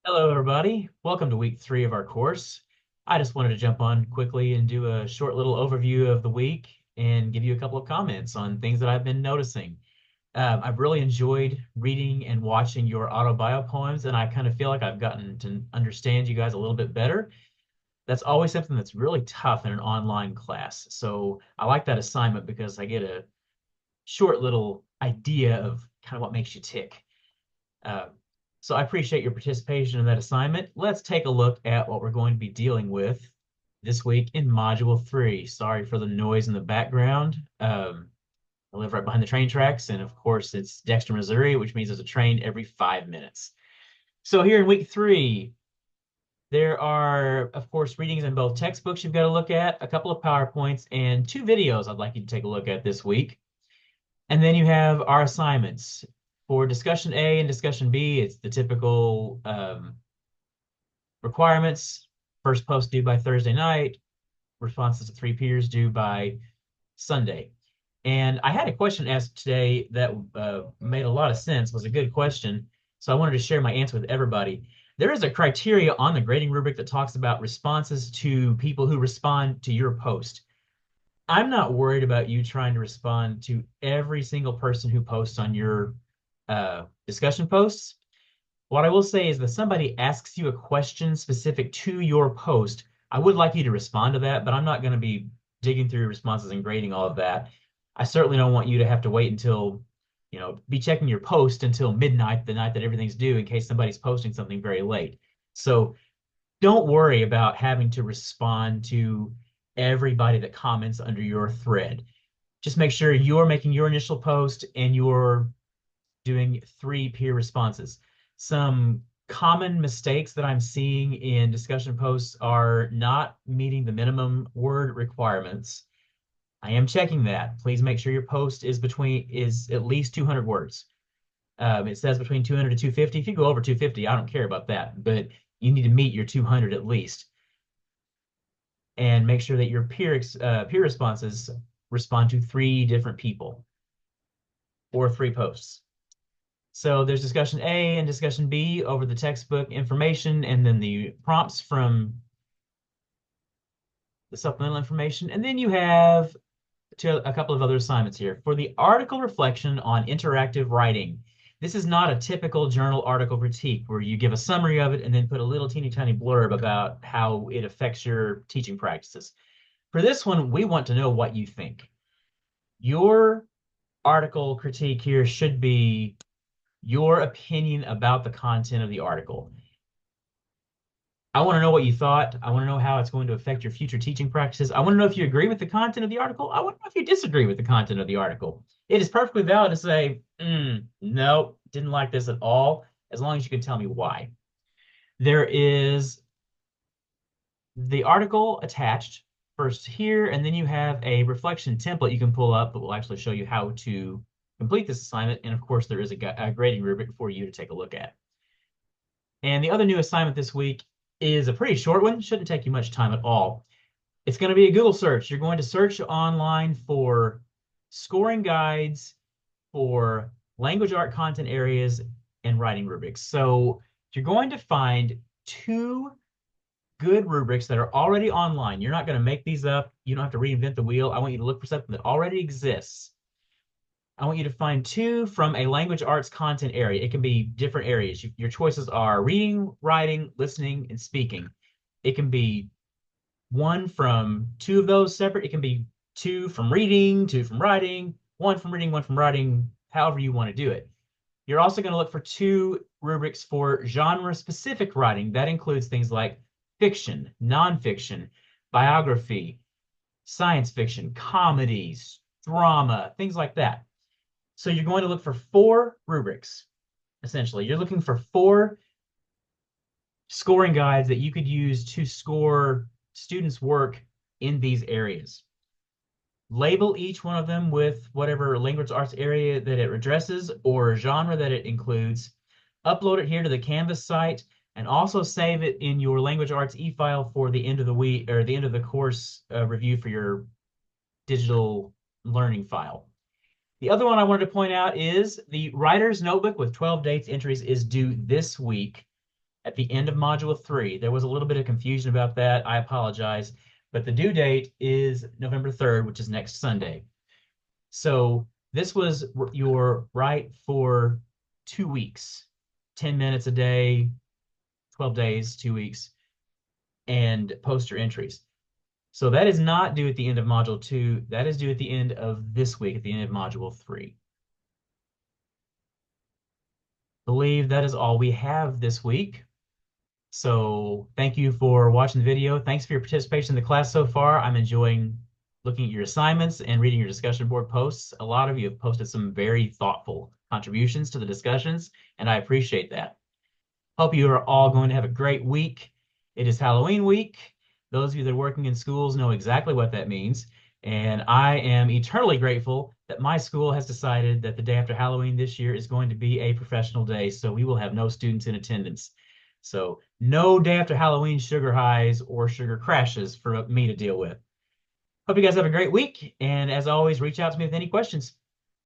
Hello, everybody. Welcome to week 3 of our course. I just wanted to jump on quickly and do a short little overview of the week and give you a couple of comments on things that I've been noticing. I've really enjoyed reading and watching your autobio poems, and I kind of feel like I've gotten to understand you guys a little bit better. That's always something that's really tough in an online class. So I like that assignment because I get a short little idea of kind of what makes you tick. Uh, so I appreciate your participation in that assignment. Let's take a look at what we're going to be dealing with this week in Module 3. Sorry for the noise in the background. I live right behind the train tracks, and of course, it's Dexter, Missouri, which means there's a train every 5 minutes. So here in week 3, there are, of course, readings in both textbooks you've got to look at, a couple of PowerPoints, and 2 videos I'd like you to take a look at this week. And then you have our assignments. For discussion A and discussion B, it's the typical requirements. First post due by Thursday night, responses to 3 peers due by Sunday. And I had a question asked today that made a lot of sense, was a good question. So I wanted to share my answer with everybody. There is a criteria on the grading rubric that talks about responses to people who respond to your post. I'm not worried about you trying to respond to every single person who posts on your discussion posts. What I will say is that somebody asks you a question specific to your post, I would like you to respond to that, but I'm not going to be digging through responses and grading all of that. I certainly don't want you to have to wait until, be checking your post until midnight, the night that everything's due, in case somebody's posting something very late. So don't worry about having to respond to everybody that comments under your thread. Just make sure you're making your initial post and you're doing 3 peer responses. Some common mistakes that I'm seeing in discussion posts are not meeting the minimum word requirements. I am checking that. Please make sure your post is at least 200 words. It says between 200 to 250. If you go over 250, I don't care about that, but you need to meet your 200 at least. And make sure that your peer responses respond to 3 different people or 3 posts. So there's discussion A and discussion B over the textbook information, and then the prompts from the supplemental information. And then you have a couple of other assignments here. For the article reflection on interactive writing, this is not a typical journal article critique where you give a summary of it and then put a little teeny tiny blurb about how it affects your teaching practices. For this one, we want to know what you think. Your article critique here should be your opinion about the content of the article. I want to know what you thought. I want to know how it's going to affect your future teaching practices. I want to know if you agree with the content of the article. I want to know if you disagree with the content of the article. It is perfectly valid to say, no, didn't like this at all, as long as you can tell me why. There is the article attached first here, and then you have a reflection template you can pull up that will actually show you how to complete this assignment. And of course, there is a grading rubric for you to take a look at. And the other new assignment this week is a pretty short one. Shouldn't take you much time at all. It's going to be a Google search. You're going to search online for scoring guides for language art content areas and writing rubrics. So you're going to find 2 good rubrics that are already online. You're not going to make these up. You don't have to reinvent the wheel. I want you to look for something that already exists. I want you to find 2 from a language arts content area. It can be different areas. Your choices are reading, writing, listening, and speaking. It can be one from 2 of those separate. It can be 2 from reading, 2 from writing, 1 from reading, 1 from writing, however you want to do it. You're also going to look for 2 rubrics for genre-specific writing. That includes things like fiction, nonfiction, biography, science fiction, comedies, drama, things like that. So you're going to look for 4 rubrics, essentially. You're looking for 4 scoring guides that you could use to score students' work in these areas. Label each one of them with whatever language arts area that it addresses or genre that it includes. Upload it here to the Canvas site and also save it in your language arts e-file for the end of the week or the end of the course review for your digital learning file. The other one I wanted to point out is the writer's notebook with 12 dates entries is due this week. at the end of Module 3. There was a little bit of confusion about that. I apologize. But the due date is November 3rd, which is next Sunday. So this was your right for 2 weeks, 10 minutes a day, 12 days, 2 weeks, and post your entries. So that is not due at the end of Module 2. That is due at the end of this week, at the end of Module 3. Believe that is all we have this week. So thank you for watching the video. Thanks for your participation in the class so far. I'm enjoying looking at your assignments and reading your discussion board posts. A lot of you have posted some very thoughtful contributions to the discussions, and I appreciate that. Hope you are all going to have a great week. It is Halloween week. Those of you that are working in schools know exactly what that means. And I am eternally grateful that my school has decided that the day after Halloween this year is going to be a professional day. So we will have no students in attendance. So no day after Halloween sugar highs or sugar crashes for me to deal with. Hope you guys have a great week. And as always, reach out to me with any questions.